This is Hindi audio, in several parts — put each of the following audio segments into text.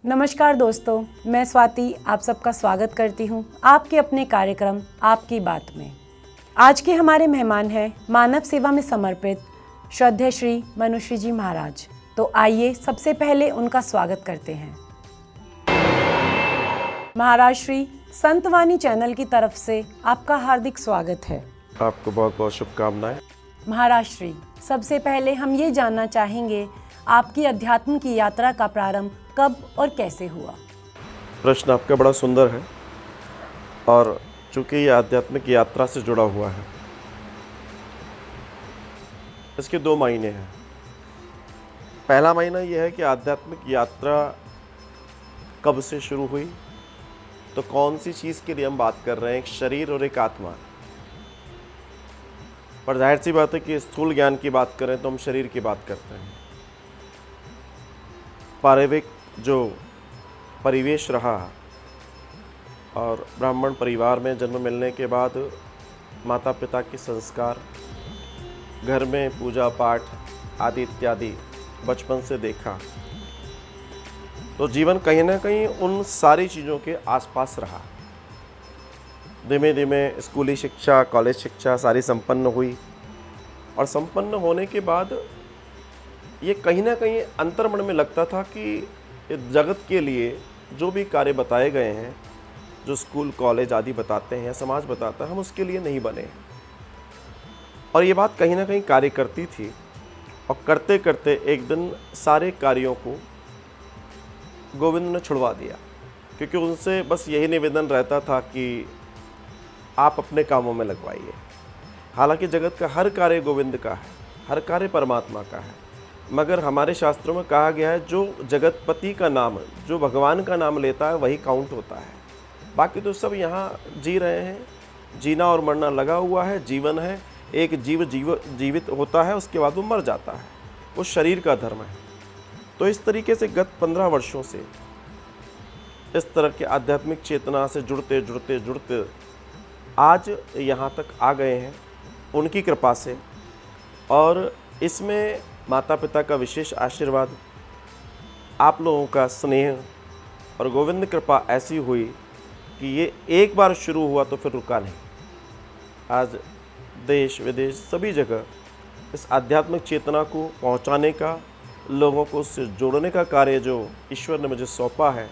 नमस्कार दोस्तों, मैं स्वाति आप सबका स्वागत करती हूं आपके अपने कार्यक्रम आपकी बात में। आज के हमारे मेहमान हैं मानव सेवा में समर्पित श्रद्धेय श्री मनुश्री जी महाराज। तो आइए सबसे पहले उनका स्वागत करते हैं। महाराज श्री, संतवाणी चैनल की तरफ से आपका हार्दिक स्वागत है। आपको बहुत बहुत शुभकामनाएं। महाराज श्री, सबसे पहले हम ये जानना चाहेंगे आपकी अध्यात्म की यात्रा का प्रारंभ कब और कैसे हुआ? प्रश्न आपका बड़ा सुंदर है और चूंकि ये आध्यात्मिक यात्रा से जुड़ा हुआ है, इसके दो मायने हैं। पहला मायना ये है कि आध्यात्मिक यात्रा कब से शुरू हुई, तो कौन सी चीज़ के लिए हम बात कर रहे हैं, एक शरीर और एक आत्मा। पर जाहिर सी बात है कि स्थूल ज्ञान की बात करें तो हम शरीर की बात करते हैं। पारिवारिक जो परिवेश रहा और ब्राह्मण परिवार में जन्म मिलने के बाद माता पिता के संस्कार, घर में पूजा पाठ आदि इत्यादि बचपन से देखा, तो जीवन कहीं ना कहीं उन सारी चीज़ों के आसपास रहा। धीमे धीमे स्कूली शिक्षा, कॉलेज शिक्षा सारी संपन्न हुई और संपन्न होने के बाद ये कहीं ना कहीं अंतर्मन में लगता था कि इस जगत के लिए जो भी कार्य बताए गए हैं, जो स्कूल कॉलेज आदि बताते हैं, समाज बताता है, हम उसके लिए नहीं बने। और ये बात कहीं ना कहीं कार्य करती थी और करते करते एक दिन सारे कार्यों को गोविंद ने छुड़वा दिया, क्योंकि उनसे बस यही निवेदन रहता था कि आप अपने कामों में लगवाइए। हालांकि जगत का हर कार्य गोविंद का है, हर कार्य परमात्मा का है, मगर हमारे शास्त्रों में कहा गया है जो जगतपति का नाम, जो भगवान का नाम लेता है वही काउंट होता है। बाकी तो सब यहाँ जी रहे हैं, जीना और मरना लगा हुआ है, जीवन है। एक जीवित होता है, उसके बाद वो मर जाता है, वो शरीर का धर्म है। तो इस तरीके से गत 15 वर्षों से इस तरह के आध्यात्मिक चेतना से जुड़ते जुड़ते जुड़ते आज यहाँ तक आ गए हैं उनकी कृपा से। और इसमें माता पिता का विशेष आशीर्वाद, आप लोगों का स्नेह और गोविंद कृपा ऐसी हुई कि ये एक बार शुरू हुआ तो फिर रुका नहीं। आज देश विदेश सभी जगह इस आध्यात्मिक चेतना को पहुंचाने का, लोगों को उससे जोड़ने का कार्य जो ईश्वर ने मुझे सौंपा है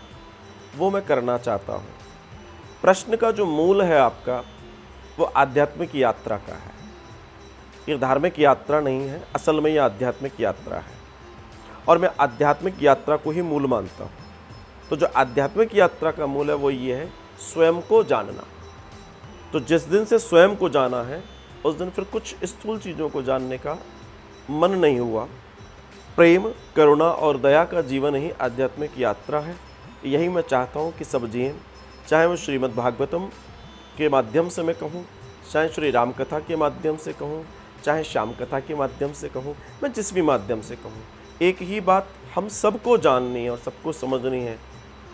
वो मैं करना चाहता हूँ। प्रश्न का जो मूल है आपका, वो आध्यात्मिक यात्रा का है। ये धार्मिक यात्रा नहीं है, असल में ये आध्यात्मिक यात्रा है और मैं आध्यात्मिक यात्रा को ही मूल मानता हूँ। तो जो आध्यात्मिक यात्रा का मूल है वो ये है स्वयं को जानना। तो जिस दिन से स्वयं को जाना है उस दिन फिर कुछ स्थूल चीज़ों को जानने का मन नहीं हुआ। प्रेम, करुणा और दया का जीवन ही आध्यात्मिक यात्रा है। यही मैं चाहता हूँ कि सब जिएं, चाहे वो श्रीमद् भागवतम के माध्यम से मैं कहूँ, चाहे श्री राम कथा के माध्यम से कहूँ, चाहे श्याम कथा के माध्यम से कहूँ, मैं जिस भी माध्यम से कहूँ, एक ही बात हम सबको जाननी है और सबको समझनी है।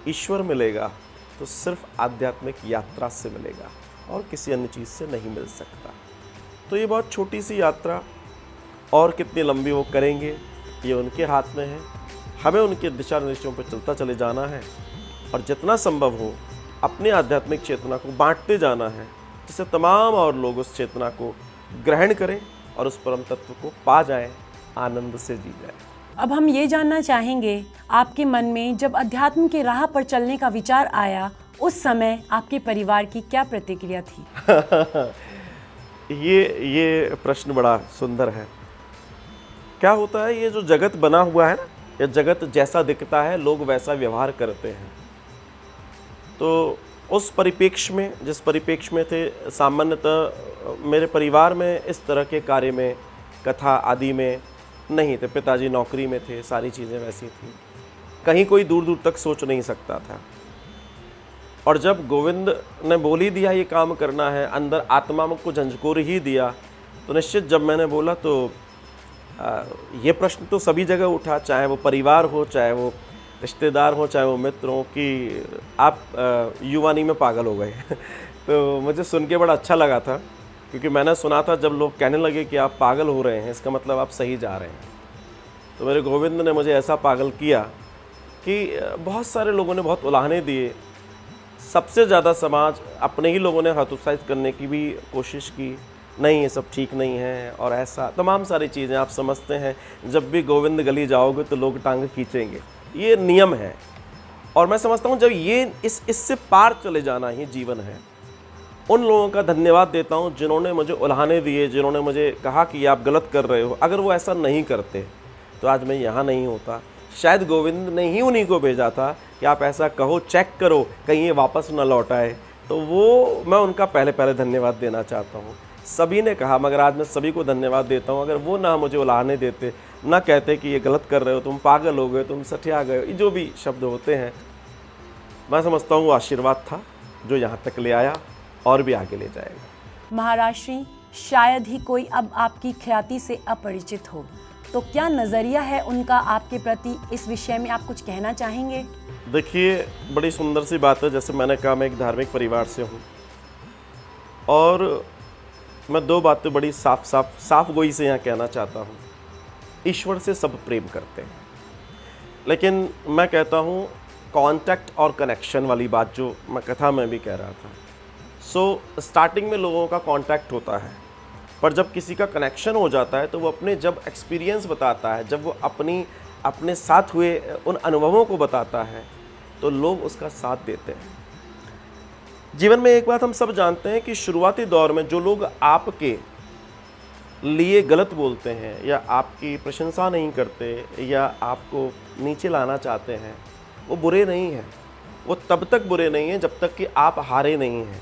ईश्वर मिलेगा तो सिर्फ आध्यात्मिक यात्रा से मिलेगा और किसी अन्य चीज़ से नहीं मिल सकता। तो ये बहुत छोटी सी यात्रा, और कितनी लंबी वो करेंगे ये उनके हाथ में है। हमें उनके दिशा निर्देशों पर चलता चले जाना है और जितना संभव हो अपनी आध्यात्मिक चेतना को बांटते जाना है, जिससे तमाम और लोग उस चेतना को ग्रहण करें और उस परम तत्व को पा जाएं, आनंद से जी जाएं। अब हम ये जानना चाहेंगे आपके मन में जब अध्यात्म की राह पर चलने का विचार आया, उस समय आपके परिवार की क्या प्रतिक्रिया थी? ये प्रश्न बड़ा सुंदर है। क्या होता है, ये जो जगत बना हुआ है ना, ये जगत जैसा दिखता है लोग वैसा व्यवहार करते हैं। तो उस परिप्रेक्ष्य में, जिस परिप्रेक्ष्य में थे, सामान्यतः मेरे परिवार में इस तरह के कार्य में, कथा आदि में नहीं थे। पिताजी नौकरी में थे, सारी चीज़ें वैसी थी, कहीं कोई दूर दूर तक सोच नहीं सकता था। और जब गोविंद ने बोल ही दिया ये काम करना है, अंदर आत्मा को झंझोर ही दिया, तो निश्चित जब मैंने बोला तो ये प्रश्न तो सभी जगह उठा, चाहे वो परिवार हो, चाहे वो रिश्तेदार हो, चाहे वो मित्र हो, कि आप युवानी में पागल हो गए। तो मुझे सुन के बड़ा अच्छा लगा था, क्योंकि मैंने सुना था जब लोग कहने लगे कि आप पागल हो रहे हैं, इसका मतलब आप सही जा रहे हैं। तो मेरे गोविंद ने मुझे ऐसा पागल किया कि बहुत सारे लोगों ने बहुत उलाहने दिए, सबसे ज़्यादा समाज अपने ही लोगों ने हतोत्साहित करने की भी कोशिश की, नहीं ये सब ठीक नहीं है और ऐसा तमाम सारी चीज़ें। आप समझते हैं जब भी गोविंद गली जाओगे तो लोग टांग खींचेंगे, ये नियम है। और मैं समझता हूँ जब ये इससे पार चले जाना ही जीवन है। उन लोगों का धन्यवाद देता हूँ जिन्होंने मुझे उल्हाने दिए, जिन्होंने मुझे कहा कि आप गलत कर रहे हो। अगर वो ऐसा नहीं करते तो आज मैं यहाँ नहीं होता। शायद गोविंद ने ही उन्हीं को भेजा था कि आप ऐसा कहो, चेक करो कहीं ये वापस न लौट आए। तो वो मैं उनका पहले धन्यवाद देना चाहता हूँ। सभी ने कहा, मगर आज मैं सभी को धन्यवाद देता हूँ। अगर वो ना मुझे उलाहने देते, ना कहते कि ये गलत कर रहे हो, तुम पागल हो गए, तुम सठिया गए, ये जो भी शब्द होते हैं, मैं समझता हूँ वो आशीर्वाद था जो यहाँ तक ले आया और भी आगे ले जाएगा। महाराज श्री, शायद ही कोई अब आपकी ख्याति से अपरिचित हो, तो क्या नज़रिया है उनका आपके प्रति? इस विषय में आप कुछ कहना चाहेंगे? देखिए, बड़ी सुंदर सी बात है। जैसे मैंने कहा, मैं एक धार्मिक परिवार से हूँ और मैं दो बातें बड़ी साफ गोई से यहाँ कहना चाहता हूँ। ईश्वर से सब प्रेम करते हैं, लेकिन मैं कहता हूँ कांटेक्ट और कनेक्शन वाली बात जो मैं कथा में भी कह रहा था। स्टार्टिंग में लोगों का कांटेक्ट होता है, पर जब किसी का कनेक्शन हो जाता है तो वो अपने जब एक्सपीरियंस बताता है, जब वो अपने साथ हुए उन अनुभवों को बताता है, तो लोग उसका साथ देते हैं। जीवन में एक बात हम सब जानते हैं कि शुरुआती दौर में जो लोग आपके लिए गलत बोलते हैं या आपकी प्रशंसा नहीं करते या आपको नीचे लाना चाहते हैं, वो बुरे नहीं हैं। वो तब तक बुरे नहीं हैं जब तक कि आप हारे नहीं हैं।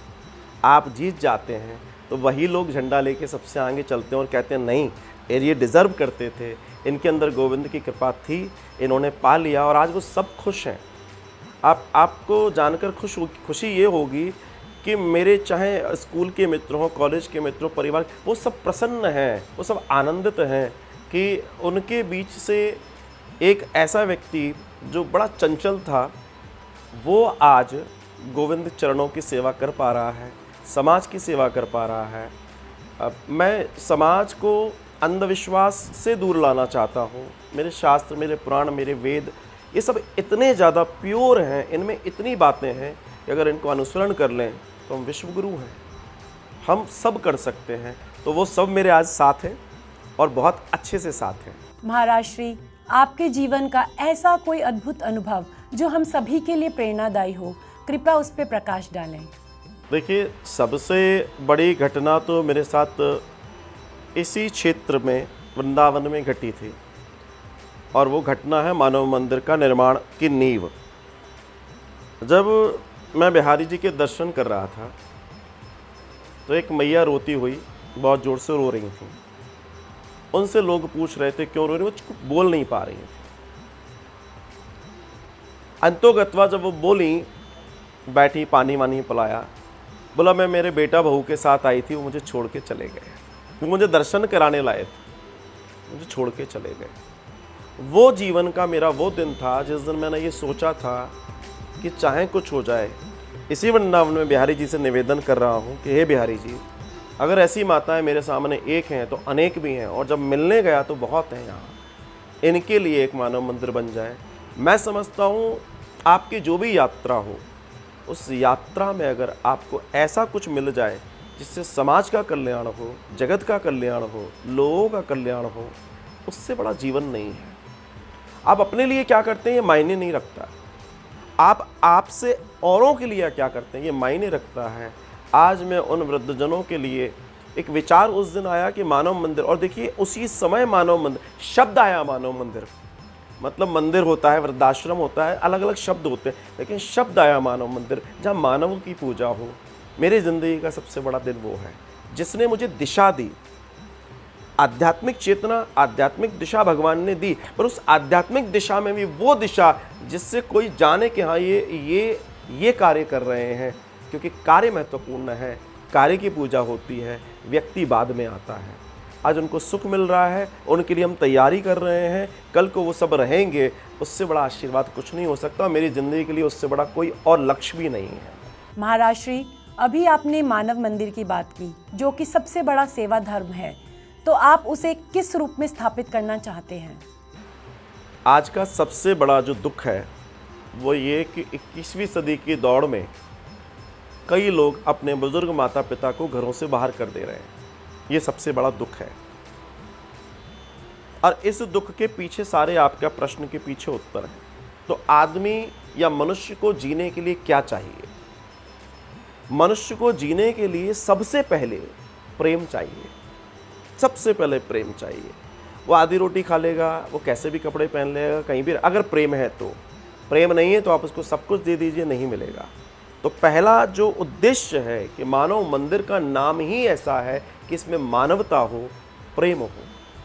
आप जीत जाते हैं तो वही लोग झंडा लेके सबसे आगे चलते हैं और कहते हैं नहीं, ये डिज़र्व करते थे, इनके अंदर गोविंद की कृपा थी, इन्होंने पा लिया और आज वो सब खुश हैं। आपको जानकर खुशी ये होगी कि मेरे चाहे स्कूल के मित्र हों, कॉलेज के मित्रों, परिवार, वो सब प्रसन्न हैं, वो सब आनंदित हैं कि उनके बीच से एक ऐसा व्यक्ति जो बड़ा चंचल था, वो आज गोविंद चरणों की सेवा कर पा रहा है, समाज की सेवा कर पा रहा है। मैं समाज को अंधविश्वास से दूर लाना चाहता हूँ। मेरे शास्त्र, मेरे पुराण, मेरे वेद, ये सब इतने ज़्यादा प्योर हैं, इनमें इतनी बातें हैं कि अगर इनको अनुसरण कर लें तो हम विश्वगुरु हैं, हम सब कर सकते हैं। तो वो सब मेरे आज साथ हैं और बहुत अच्छे से साथ हैं। महाराज श्री, आपके जीवन का ऐसा कोई अद्भुत अनुभव जो हम सभी के लिए प्रेरणादायी हो, कृपया उस पर प्रकाश डालें। देखिए, सबसे बड़ी घटना तो मेरे साथ इसी क्षेत्र में वृंदावन में घटी थी और वो घटना है मानव मंदिर का निर्माण की नींव। जब मैं बिहारी जी के दर्शन कर रहा था तो एक मैया रोती हुई बहुत ज़ोर से रो रही थी। उनसे लोग पूछ रहे थे क्यों रो रही, वो कुछ बोल नहीं पा रही थी। अंतोगत्वा जब वो बोली, बैठी, पानी वानी पिलाया, बोला मैं मेरे बेटा बहू के साथ आई थी, वो मुझे छोड़ के चले गए, वो मुझे दर्शन कराने लाए थे, मुझे छोड़ के चले गए। वो जीवन का मेरा वो दिन था जिस दिन मैंने ये सोचा था कि चाहे कुछ हो जाए, इसी वृंदावन में बिहारी जी से निवेदन कर रहा हूँ कि हे बिहारी जी, अगर ऐसी माताएं मेरे सामने एक हैं तो अनेक भी हैं, और जब मिलने गया तो बहुत हैं यहाँ, इनके लिए एक मानव मंदिर बन जाए। मैं समझता हूँ आपकी जो भी यात्रा हो, उस यात्रा में अगर आपको ऐसा कुछ मिल जाए जिससे समाज का कल्याण हो, जगत का कल्याण हो, लोगों का कल्याण हो, उससे बड़ा जीवन नहीं है। आप अपने लिए क्या करते हैं ये मायने नहीं रखता, आप आपसे औरों के लिए क्या करते हैं ये मायने रखता है। आज मैं उन वृद्धजनों के लिए एक विचार उस दिन आया कि मानव मंदिर, और देखिए उसी समय मानव मंदिर शब्द आया। मानव मंदिर मतलब मंदिर होता है, वृद्धाश्रम होता है, अलग अलग शब्द होते हैं, लेकिन शब्द आया मानव मंदिर, जहाँ मानव की पूजा हो। मेरी ज़िंदगी का सबसे बड़ा दिन वो है जिसने मुझे दिशा दी, आध्यात्मिक चेतना, आध्यात्मिक दिशा भगवान ने दी, पर उस आध्यात्मिक दिशा में भी वो दिशा जिससे कोई जाने कि हाँ ये कार्य कर रहे हैं, क्योंकि कार्य महत्वपूर्ण है, कार्य की पूजा होती है, व्यक्ति बाद में आता है। आज उनको सुख मिल रहा है, उनके लिए हम तैयारी कर रहे हैं, कल को वो सब रहेंगे, उससे बड़ा आशीर्वाद कुछ नहीं हो सकता। मेरी ज़िंदगी के लिए उससे बड़ा कोई और लक्ष्य भी नहीं है। महाराज श्री, अभी आपने मानव मंदिर की बात की, जो कि सबसे बड़ा सेवा धर्म है, तो आप उसे किस रूप में स्थापित करना चाहते हैं? आज का सबसे बड़ा जो दुख है वो ये कि 21वीं सदी की दौड़ में कई लोग अपने बुजुर्ग माता पिता को घरों से बाहर कर दे रहे हैं। ये सबसे बड़ा दुख है, और इस दुख के पीछे सारे आपका प्रश्न के पीछे उत्तर है। तो आदमी या मनुष्य को जीने के लिए क्या चाहिए? मनुष्य को जीने के लिए सबसे पहले प्रेम चाहिए। सबसे पहले प्रेम चाहिए। वो आधी रोटी खा लेगा, वो कैसे भी कपड़े पहन लेगा, कहीं भी, अगर प्रेम है तो। प्रेम नहीं है तो आप उसको सब कुछ दे दीजिए, नहीं मिलेगा। तो पहला जो उद्देश्य है कि मानव मंदिर का नाम ही ऐसा है कि इसमें मानवता हो, प्रेम हो,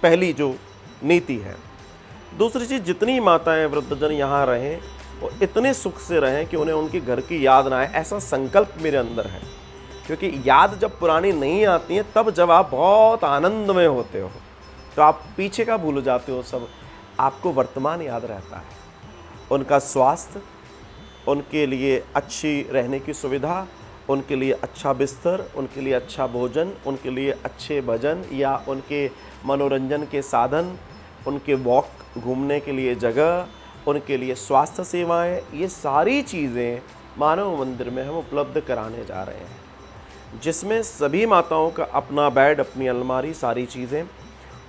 पहली जो नीति है। दूसरी चीज़, जितनी माताएं वृद्धजन यहाँ रहें वो इतने सुख से रहें कि उन्हें उनके घर की याद ना आए, ऐसा संकल्प मेरे अंदर है। क्योंकि याद जब पुरानी नहीं आती है, तब जब आप बहुत आनंद में होते हो तो आप पीछे का भूल जाते हो, सब आपको वर्तमान याद रहता है। उनका स्वास्थ्य, उनके लिए अच्छी रहने की सुविधा, उनके लिए अच्छा बिस्तर, उनके लिए अच्छा भोजन, उनके लिए अच्छे भजन या उनके मनोरंजन के साधन, उनके वॉक घूमने के लिए जगह, उनके लिए स्वास्थ्य सेवाएं, ये सारी चीज़ें मानव मंदिर में हम उपलब्ध कराने जा रहे हैं, जिसमें सभी माताओं का अपना बेड, अपनी अलमारी, सारी चीज़ें।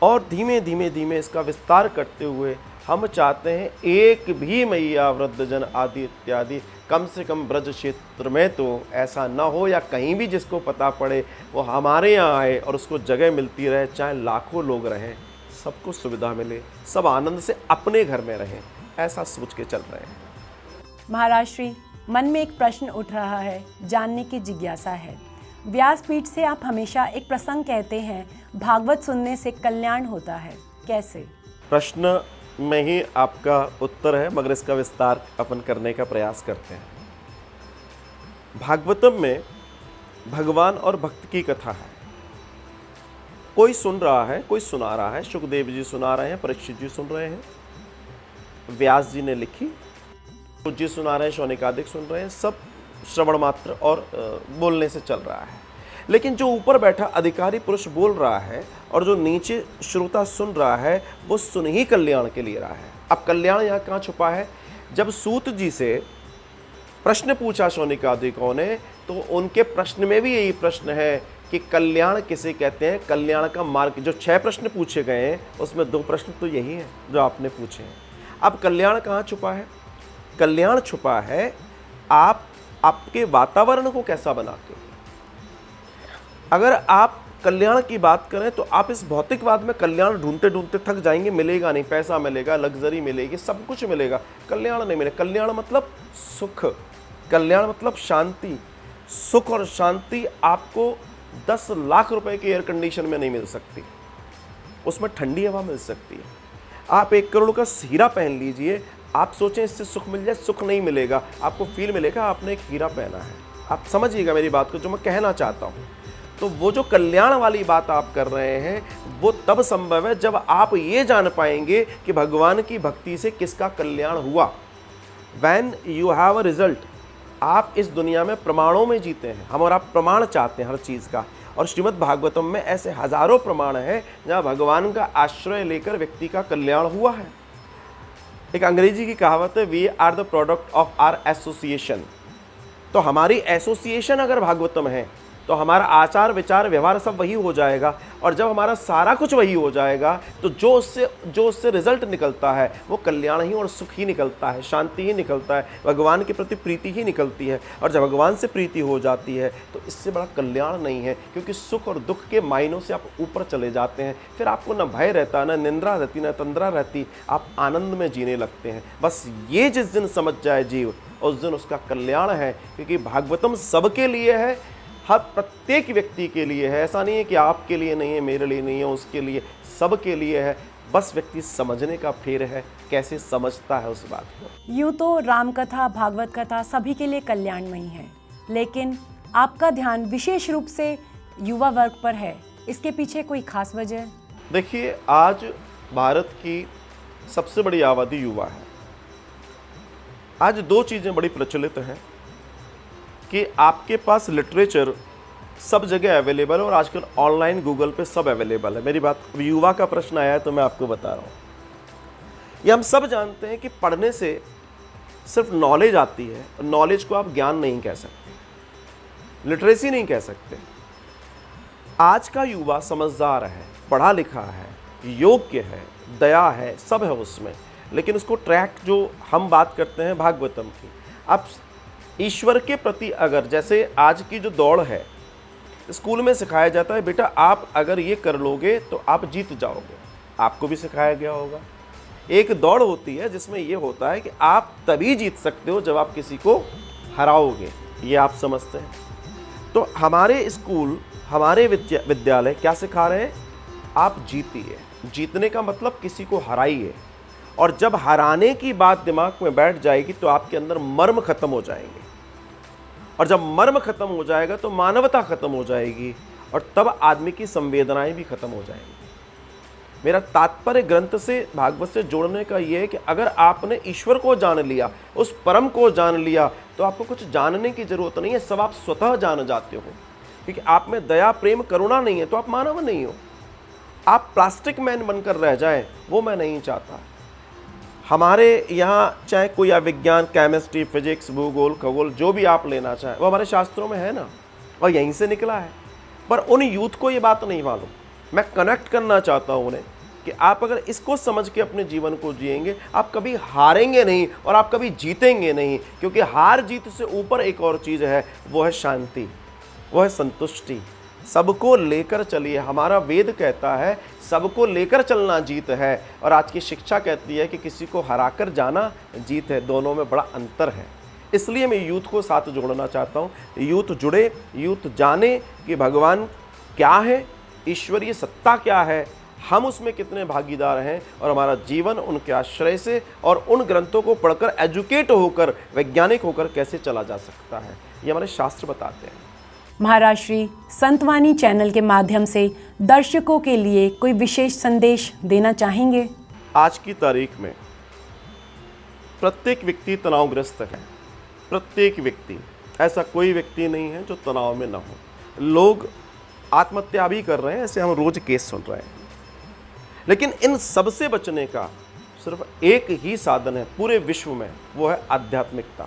और धीमे धीमे धीमे इसका विस्तार करते हुए हम चाहते हैं एक भी मैया वृद्धजन आदि इत्यादि कम से कम ब्रज क्षेत्र में तो ऐसा ना हो, या कहीं भी जिसको पता पड़े वो हमारे यहाँ आए और उसको जगह मिलती रहे, चाहे लाखों लोग रहें, सबको सुविधा मिले, सब आनंद से अपने घर में रहें, ऐसा सोच के चल रहे हैं। महाराज श्री, मन में एक प्रश्न उठ रहा है, जानने की जिज्ञासा है। व्यासपीठ से आप हमेशा एक प्रसंग कहते हैं, भागवत सुनने से कल्याण होता है, कैसे? प्रश्न में ही आपका उत्तर है, मगर इसका विस्तार अपन करने का प्रयास करते हैं। भागवतम में भगवान और भक्त की कथा है। कोई सुन रहा है, कोई सुना रहा है। सुखदेव जी सुना रहे हैं, परीक्षित जी सुन रहे हैं, व्यास जी ने लिखी, कुछ जी सुना रहे हैं, शौनिकादिक सुन रहे हैं, सब श्रवण मात्र और बोलने से चल रहा है। लेकिन जो ऊपर बैठा अधिकारी पुरुष बोल रहा है और जो नीचे श्रोता सुन रहा है, वो सुन ही कल्याण के लिए रहा है। अब कल्याण यहाँ कहाँ छुपा है? जब सूत जी से प्रश्न पूछा शौनिकादिकों ने, तो उनके प्रश्न में भी यही प्रश्न है कि कल्याण किसे कहते हैं, कल्याण का मार्ग। जो 6 प्रश्न पूछे गए हैं उसमें 2 प्रश्न तो यही हैं जो आपने पूछे हैं। अब कल्याण कहाँ छुपा है? कल्याण छुपा है आप आपके वातावरण को कैसा बनाते हो। अगर आप कल्याण की बात करें तो आप इस भौतिकवाद में कल्याण ढूंढते ढूंढते थक जाएंगे, मिलेगा नहीं। पैसा मिलेगा, लग्जरी मिलेगी, सब कुछ मिलेगा, कल्याण नहीं मिलेगा। कल्याण मतलब सुख, कल्याण मतलब शांति। सुख और शांति आपको 10 लाख रुपए के एयर कंडीशन में नहीं मिल सकती, उसमें ठंडी हवा मिल सकती है। आप 1 करोड़ का हीरा पहन लीजिए, आप सोचें इससे सुख मिल जाए, सुख नहीं मिलेगा। आपको फील मिलेगा आपने एक हीरा पहना है। आप समझिएगा मेरी बात को, जो मैं कहना चाहता हूँ। तो वो जो कल्याण वाली बात आप कर रहे हैं, वो तब संभव है जब आप ये जान पाएंगे कि भगवान की भक्ति से किसका कल्याण हुआ। When you have a result, आप इस दुनिया में प्रमाणों में जीते हैं। हम और आप प्रमाण चाहते हैं हर चीज़ का, और श्रीमद् भागवतम में ऐसे हजारों प्रमाण हैं जहाँ भगवान का आश्रय लेकर व्यक्ति का कल्याण हुआ है। एक अंग्रेजी की कहावत है, we are the product of our association. तो हमारी एसोसिएशन अगर भागवतम है तो हमारा आचार विचार व्यवहार सब वही हो जाएगा। और जब हमारा सारा कुछ वही हो जाएगा तो जो उससे रिजल्ट निकलता है वो कल्याण ही और सुख ही निकलता है, शांति ही निकलता है, भगवान के प्रति प्रीति ही निकलती है। और जब भगवान से प्रीति हो जाती है तो इससे बड़ा कल्याण नहीं है, क्योंकि सुख और दुख के मायनों से आप ऊपर चले जाते हैं। फिर आपको न भय रहता, न निंद्रा रहती, न तंद्रा रहती, आप आनंद में जीने लगते हैं। बस ये जिस दिन समझ जाए जीव, उस दिन उसका कल्याण है। क्योंकि भागवतम सबके लिए है, हर प्रत्येक व्यक्ति के लिए है। ऐसा नहीं है कि आपके लिए नहीं है, मेरे लिए नहीं है, उसके लिए, सबके लिए है। बस व्यक्ति समझने का फेर है, कैसे समझता है उस बात को। यूँ तो राम कथा, भागवत कथा सभी के लिए कल्याणमयी है, लेकिन आपका ध्यान विशेष रूप से युवा वर्ग पर है। इसके पीछे कोई खास वजह? देखिए, आज भारत की सबसे बड़ी आबादी युवा है। आज 2 चीज़ें बड़ी प्रचलित हैं कि आपके पास लिटरेचर सब जगह अवेलेबल है, और आजकल ऑनलाइन गूगल पे सब अवेलेबल है। मेरी बात, युवा का प्रश्न आया है तो मैं आपको बता रहा हूँ। ये हम सब जानते हैं कि पढ़ने से सिर्फ नॉलेज आती है, नॉलेज को आप ज्ञान नहीं कह सकते, लिटरेसी नहीं कह सकते। आज का युवा समझदार है, पढ़ा लिखा है, योग्य है, दया है, सब है उसमें, लेकिन उसको ट्रैक जो हम बात करते हैं भागवतम की, अब ईश्वर के प्रति अगर जैसे आज की जो दौड़ है, स्कूल में सिखाया जाता है बेटा आप अगर ये कर लोगे तो आप जीत जाओगे, आपको भी सिखाया गया होगा। एक दौड़ होती है जिसमें ये होता है कि आप तभी जीत सकते हो जब आप किसी को हराओगे, ये आप समझते हैं। तो हमारे स्कूल, हमारे विद्यालय क्या सिखा रहे हैं? आप जीतिए। जीतने का मतलब किसी को हराइए, और जब हराने की बात दिमाग में बैठ जाएगी तो आपके अंदर मर्म खत्म हो जाएंगे, और जब मर्म खत्म हो जाएगा तो मानवता खत्म हो जाएगी, और तब आदमी की संवेदनाएं भी खत्म हो जाएंगी। मेरा तात्पर्य ग्रंथ से, भागवत से जोड़ने का ये है कि अगर आपने ईश्वर को जान लिया, उस परम को जान लिया, तो आपको कुछ जानने की जरूरत नहीं है, सब आप स्वतः जान जाते हो, क्योंकि आप में दया प्रेम करुणा नहीं है तो आप मानव नहीं हो। आप प्लास्टिक मैन बनकर रह जाएं, वो मैं नहीं चाहता। हमारे यहाँ चाहे कोई आप विज्ञान, केमिस्ट्री, फिजिक्स, भूगोल, खगोल जो भी आप लेना चाहें वो हमारे शास्त्रों में है ना, और यहीं से निकला है। पर उन यूथ को ये बात नहीं मालूम। मैं कनेक्ट करना चाहता हूँ उन्हें कि आप अगर इसको समझ के अपने जीवन को जिएंगे, आप कभी हारेंगे नहीं और आप कभी जीतेंगे नहीं, क्योंकि हार जीत से ऊपर एक और चीज़ है, वो है शांति, वो है संतुष्टि। सबको लेकर चलिए, हमारा वेद कहता है सबको लेकर चलना जीत है, और आज की शिक्षा कहती है कि किसी को हराकर जाना जीत है। दोनों में बड़ा अंतर है। इसलिए मैं यूथ को साथ जोड़ना चाहता हूँ। यूथ जुड़े, यूथ जाने कि भगवान क्या है, ईश्वरीय सत्ता क्या है, हम उसमें कितने भागीदार हैं, और हमारा जीवन उनके आश्रय से और उन ग्रंथों को पढ़कर एजुकेट होकर, वैज्ञानिक होकर कैसे चला जा सकता है, ये हमारे शास्त्र बताते हैं। महाराज श्री संतवाणी चैनल के माध्यम से दर्शकों के लिए कोई विशेष संदेश देना चाहेंगे? आज की तारीख में प्रत्येक व्यक्ति तनावग्रस्त है। प्रत्येक व्यक्ति, ऐसा कोई व्यक्ति नहीं है जो तनाव में ना हो। लोग आत्महत्या भी कर रहे हैं, ऐसे हम रोज केस सुन रहे हैं। लेकिन इन सब से बचने का सिर्फ एक ही साधन है पूरे विश्व में, वो है आध्यात्मिकता।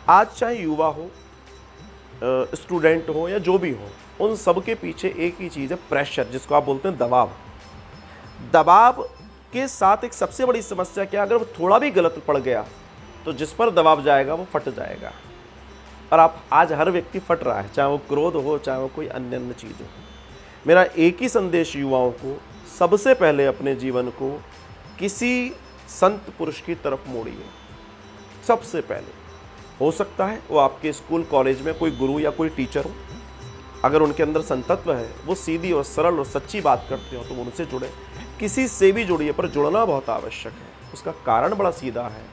आज चाहे युवा हो, स्टूडेंट हो या जो भी हो, उन सब के पीछे एक ही चीज़ है, प्रेशर, जिसको आप बोलते हैं दबाव। दबाव के साथ एक सबसे बड़ी समस्या क्या, अगर वो थोड़ा भी गलत पड़ गया तो जिस पर दबाव जाएगा वो फट जाएगा। और आप आज हर व्यक्ति फट रहा है, चाहे वो क्रोध हो, चाहे वो कोई अन्य चीज़ हो। मेरा एक ही संदेश युवाओं को, सबसे पहले अपने जीवन को किसी संत पुरुष की तरफ मोड़िए। सबसे पहले हो सकता है वो आपके स्कूल कॉलेज में कोई गुरु या कोई टीचर हो, अगर उनके अंदर संतत्व है, वो सीधी और सरल और सच्ची बात करते हो तो उनसे जुड़े। किसी से भी जुड़िए, पर जुड़ना बहुत आवश्यक है। उसका कारण बड़ा सीधा है,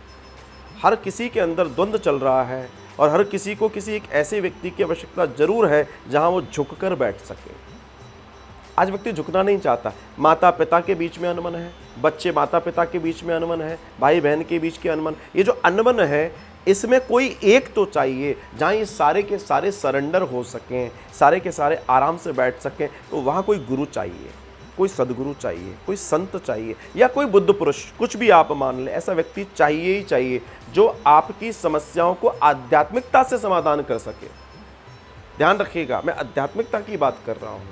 हर किसी के अंदर द्वंद्व चल रहा है, और हर किसी को किसी एक ऐसे व्यक्ति की आवश्यकता जरूर है जहां वो झुककर बैठ सके। आज व्यक्ति झुकना नहीं चाहता। माता पिता के बीच में अनबन है, बच्चे माता पिता के बीच में अनबन है, भाई बहन के बीच की अनबन। ये जो अनबन है, इसमें कोई एक तो चाहिए जहाँ ये सारे के सारे सरेंडर हो सकें, सारे के सारे आराम से बैठ सकें। तो वहाँ कोई गुरु चाहिए, कोई सदगुरु चाहिए, कोई संत चाहिए, या कोई बुद्ध पुरुष, कुछ भी आप मान लें, ऐसा व्यक्ति चाहिए ही चाहिए जो आपकी समस्याओं को आध्यात्मिकता से समाधान कर सके। ध्यान रखिएगा, मैं आध्यात्मिकता की बात कर रहा हूँ,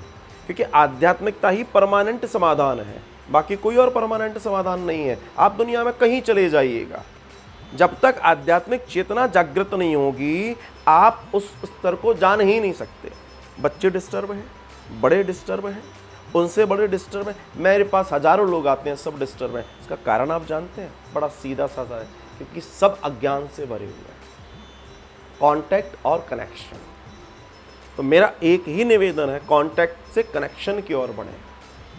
क्योंकि आध्यात्मिकता ही परमानेंट समाधान है, बाकी कोई और परमानेंट समाधान नहीं है। आप दुनिया में कहीं चले जाइएगा, जब तक आध्यात्मिक चेतना जागृत नहीं होगी, आप उस स्तर को जान ही नहीं सकते। बच्चे डिस्टर्ब हैं, बड़े डिस्टर्ब हैं, उनसे बड़े डिस्टर्ब हैं। मेरे पास हजारों लोग आते हैं, सब डिस्टर्ब हैं। इसका कारण आप जानते हैं, बड़ा सीधा साधा है, क्योंकि सब अज्ञान से भरे हुए हैं। कांटेक्ट और कनेक्शन, तो मेरा एक ही निवेदन है, कांटेक्ट से कनेक्शन की ओर बढ़ें,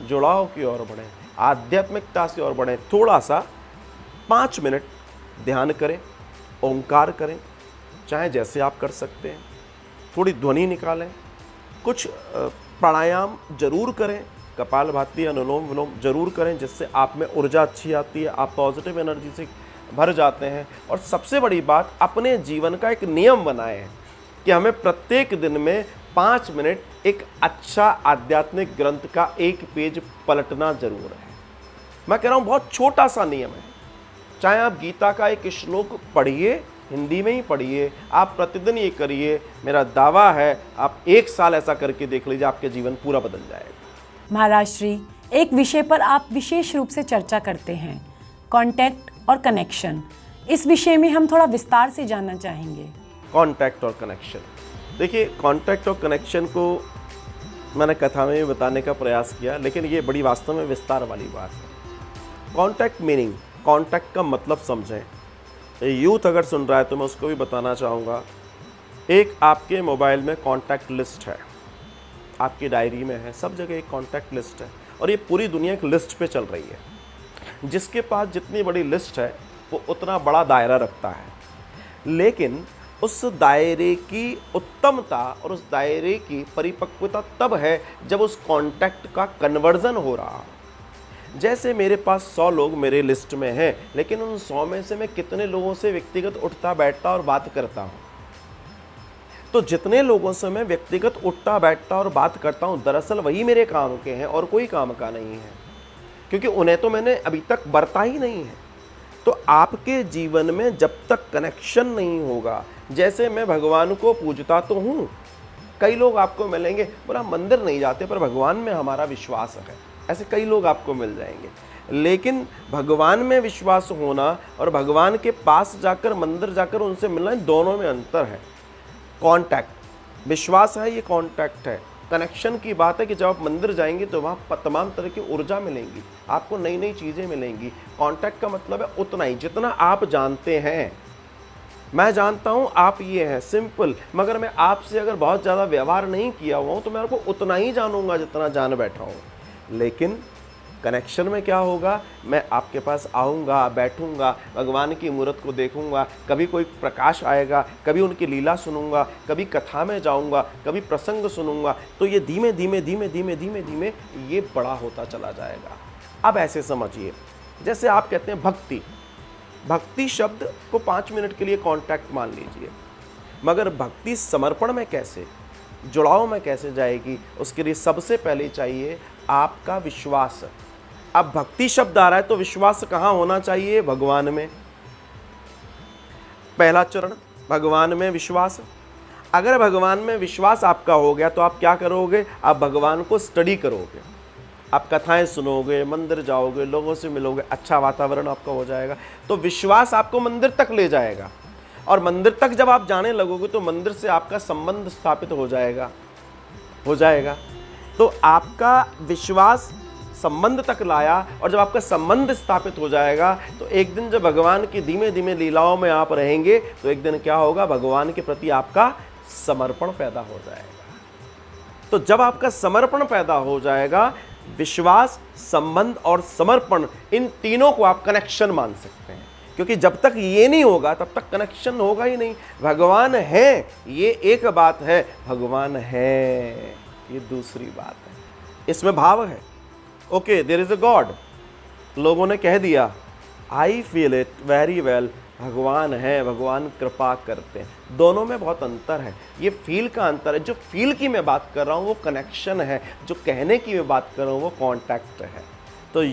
जुड़ाव की ओर बढ़ें, आध्यात्मिकता से ओर बढ़ें। थोड़ा सा 5 मिनट ध्यान करें, ओंकार करें, चाहे जैसे आप कर सकते हैं, थोड़ी ध्वनि निकालें, कुछ प्राणायाम जरूर करें, कपालभाति, अनुलोम विलोम जरूर करें, जिससे आप में ऊर्जा अच्छी आती है, आप पॉजिटिव एनर्जी से भर जाते हैं। और सबसे बड़ी बात, अपने जीवन का एक नियम बनाएं कि हमें प्रत्येक दिन में 5 मिनट एक अच्छा आध्यात्मिक ग्रंथ का एक पेज पलटना जरूर है। मैं कह रहा हूँ बहुत छोटा सा नियम है, चाहे आप गीता का एक श्लोक पढ़िए, हिंदी में ही पढ़िए, आप प्रतिदिन ये करिए, मेरा दावा है आप 1 साल ऐसा करके देख लीजिए, आपके जीवन पूरा बदल जाएगा। महाराज श्री, एक विषय पर आप विशेष रूप से चर्चा करते हैं, कांटेक्ट और कनेक्शन। इस विषय में हम थोड़ा विस्तार से जानना चाहेंगे। कांटेक्ट और कनेक्शन, देखिए कांटेक्ट और कनेक्शन को मैंने कथा में भी बताने का प्रयास किया, लेकिन ये बड़ी वास्तव में विस्तार वाली बात है। कांटेक्ट मीनिंग, कांटेक्ट का मतलब समझें। यूथ अगर सुन रहा है तो मैं उसको भी बताना चाहूँगा। एक आपके मोबाइल में कांटेक्ट लिस्ट है, आपकी डायरी में है, सब जगह एक कांटेक्ट लिस्ट है, और ये पूरी दुनिया एक लिस्ट पे चल रही है। जिसके पास जितनी बड़ी लिस्ट है वो उतना बड़ा दायरा रखता है, लेकिन उस दायरे की उत्तमता और उस दायरे की परिपक्वता तब है जब उस कांटेक्ट का कन्वर्जन हो रहा हो। जैसे मेरे पास 100 लोग मेरे लिस्ट में हैं, लेकिन उन 100 में से मैं कितने लोगों से व्यक्तिगत उठता बैठता और बात करता हूँ। तो जितने लोगों से मैं व्यक्तिगत उठता बैठता और बात करता हूँ, दरअसल वही मेरे काम के हैं और कोई काम का नहीं है, क्योंकि उन्हें तो मैंने अभी तक बरता ही नहीं है। तो आपके जीवन में जब तक कनेक्शन नहीं होगा, जैसे मैं भगवान को पूजता तो हूँ, कई लोग आपको मिलेंगे बोला मंदिर नहीं जाते पर भगवान में हमारा विश्वास है, ऐसे कई लोग आपको मिल जाएंगे। लेकिन भगवान में विश्वास होना और भगवान के पास जाकर मंदिर जाकर उनसे मिलना, दोनों में अंतर है। कांटेक्ट विश्वास है, ये कांटेक्ट है। कनेक्शन की बात है कि जब आप मंदिर जाएंगे तो वहाँ तमाम तरह की ऊर्जा मिलेंगी, आपको नई नई चीज़ें मिलेंगी। कांटेक्ट का मतलब है उतना ही जितना आप जानते हैं। मैं जानता हूँ आप ये हैं, सिंपल, मगर मैं आपसे अगर बहुत ज़्यादा व्यवहार नहीं किया हुआ हूँ तो मैं आपको उतना ही जानूंगा जितना जान बैठा हूँ। लेकिन कनेक्शन में क्या होगा, मैं आपके पास आऊँगा, बैठूँगा, भगवान की मूर्त को देखूँगा, कभी कोई प्रकाश आएगा, कभी उनकी लीला सुनूँगा, कभी कथा में जाऊँगा, कभी प्रसंग सुनूँगा, तो ये धीमे धीमे धीमे धीमे धीमे धीमे ये बड़ा होता चला जाएगा। अब ऐसे समझिए, जैसे आप कहते हैं भक्ति, भक्ति शब्द को 5 मिनट के लिए कांटेक्ट मान लीजिए, मगर भक्ति समर्पण में कैसे, जुड़ाव में कैसे जाएगी, उसके लिए सबसे पहले चाहिए आपका विश्वास। अब भक्ति शब्द आ रहा है तो विश्वास कहाँ होना चाहिए, भगवान में। पहला चरण भगवान में विश्वास। अगर भगवान में विश्वास आपका हो गया तो आप क्या करोगे, आप भगवान को स्टडी करोगे, आप कथाएं सुनोगे, मंदिर जाओगे, लोगों से मिलोगे, अच्छा वातावरण आपका हो जाएगा। तो विश्वास आपको मंदिर तक ले जाएगा, और मंदिर तक जब आप जाने लगोगे तो मंदिर से आपका संबंध स्थापित हो जाएगा। तो आपका विश्वास संबंध तक लाया, और जब आपका संबंध स्थापित हो जाएगा तो एक दिन जब भगवान की धीमे धीमे लीलाओं में आप रहेंगे तो एक दिन क्या होगा, भगवान के प्रति आपका समर्पण पैदा हो जाएगा। तो जब आपका समर्पण पैदा हो जाएगा, विश्वास, संबंध और समर्पण, इन तीनों को आप कनेक्शन मान सकते हैं, क्योंकि जब तक ये नहीं होगा तब तक कनेक्शन होगा ही नहीं। भगवान है ये एक बात है, भगवान है ये दूसरी बात है। इसमें भाव है, okay there is a God, लोगों ने कह दिया, I feel it very well, भगवान है, भगवान कृपा करते हैं। दोनों में बहुत अंतर है, ये फील का अंतर है। जो फील की मैं बात कर रहा हूँ वो कनेक्शन है, जो कहने की मैं बात कर रहा हूँ वो कांटेक्ट है। तो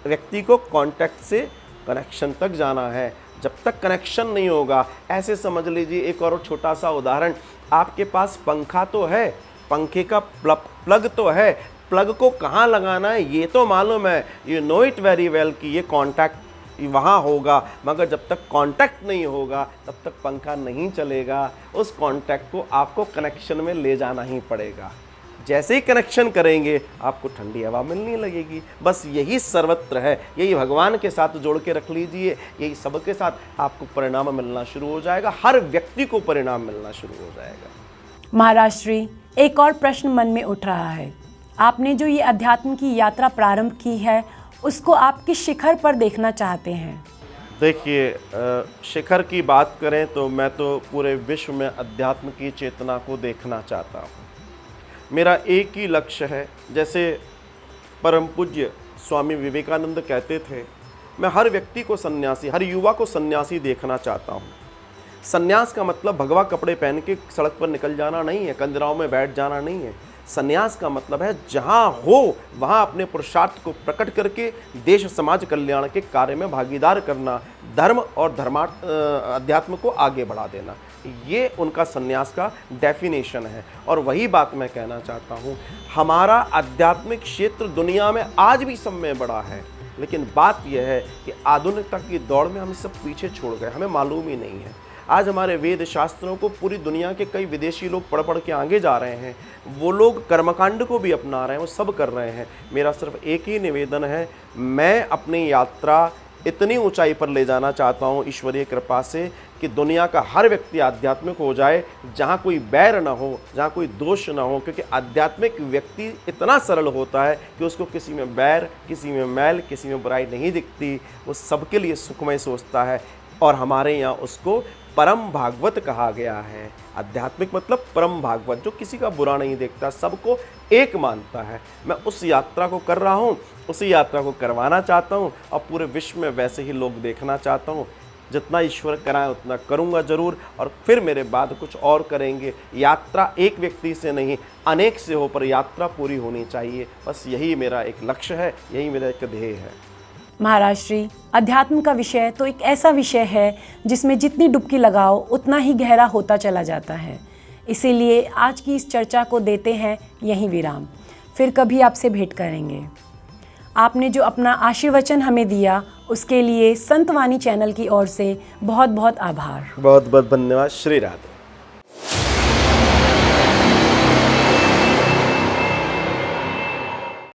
व्यक्ति को कांटेक्ट से कनेक्शन तक जाना है। जब तक कनेक्शन नहीं होगा, ऐसे समझ लीजिए, एक और छोटा सा उदाहरण, आपके पास पंखा तो है, पंखे का प्लग तो है, प्लग को कहाँ लगाना है ये तो मालूम है, you know it very well कि ये कांटेक्ट वहाँ होगा, मगर जब तक कांटेक्ट नहीं होगा तब तक पंखा नहीं चलेगा। उस कांटेक्ट को आपको कनेक्शन में ले जाना ही पड़ेगा। जैसे ही कनेक्शन करेंगे आपको ठंडी हवा मिलने लगेगी। बस यही सर्वत्र है, यही भगवान के साथ जोड़ के रख लीजिए, यही सबके साथ आपको परिणाम मिलना शुरू हो जाएगा, हर व्यक्ति को परिणाम मिलना शुरू हो जाएगा। महाराज श्री, एक और प्रश्न मन में उठ रहा है, आपने जो ये अध्यात्म की यात्रा प्रारंभ की है उसको आप किस शिखर पर देखना चाहते हैं? देखिए, शिखर की बात करें तो मैं तो पूरे विश्व में अध्यात्म की चेतना को देखना चाहता हूँ। मेरा एक ही लक्ष्य है, जैसे परम पूज्य स्वामी विवेकानंद कहते थे, मैं हर व्यक्ति को सन्यासी, हर युवा को सन्यासी देखना चाहता हूँ। सन्यास का मतलब भगवा कपड़े पहन के सड़क पर निकल जाना नहीं है, कंजराओं में बैठ जाना नहीं है। संन्यास का मतलब है जहाँ हो वहाँ अपने पुरुषार्थ को प्रकट करके देश समाज कल्याण के कार्य में भागीदार करना, धर्म और अध्यात्म को आगे बढ़ा देना, ये उनका संन्यास का डेफिनेशन है। और वही बात मैं कहना चाहता हूँ, हमारा आध्यात्मिक क्षेत्र दुनिया में आज भी सब में बड़ा है, लेकिन बात यह है कि आधुनिकता की दौड़ में हम सब पीछे छोड़ गए, हमें मालूम ही नहीं है। आज हमारे वेद शास्त्रों को पूरी दुनिया के कई विदेशी लोग पढ़ पढ़ के आगे जा रहे हैं, वो लोग कर्मकांड को भी अपना रहे हैं, वो सब कर रहे हैं। मेरा सिर्फ एक ही निवेदन है, मैं अपनी यात्रा इतनी ऊंचाई पर ले जाना चाहता हूँ ईश्वरीय कृपा से कि दुनिया का हर व्यक्ति आध्यात्मिक हो जाए, जहाँ कोई बैर ना हो, जहाँ कोई दोष ना हो, क्योंकि आध्यात्मिक व्यक्ति इतना सरल होता है कि उसको किसी में बैर, किसी में मैल, किसी में बुराई नहीं दिखती, वो सबके लिए सुखमय सोचता है। और हमारे यहाँ उसको परम भागवत कहा गया है। आध्यात्मिक मतलब परम भागवत, जो किसी का बुरा नहीं देखता, सबको एक मानता है। मैं उस यात्रा को कर रहा हूँ, उसी यात्रा को करवाना चाहता हूँ और पूरे विश्व में वैसे ही लोग देखना चाहता हूँ। जितना ईश्वर कराए उतना करूँगा ज़रूर, और फिर मेरे बाद कुछ और करेंगे। यात्रा एक व्यक्ति से नहीं, अनेक से हो, पर यात्रा पूरी होनी चाहिए। बस यही मेरा एक लक्ष्य है, यही मेरा एक ध्येय है। महाराज श्री, अध्यात्म का विषय तो एक ऐसा विषय है जिसमें जितनी डुबकी लगाओ उतना ही गहरा होता चला जाता है। इसीलिए आज की इस चर्चा को देते हैं यहीं विराम, फिर कभी आपसे भेंट करेंगे। आपने जो अपना आशीर्वचन हमें दिया उसके लिए संतवाणी चैनल की ओर से बहुत बहुत आभार। बहुत बहुत धन्यवाद। श्री राधे।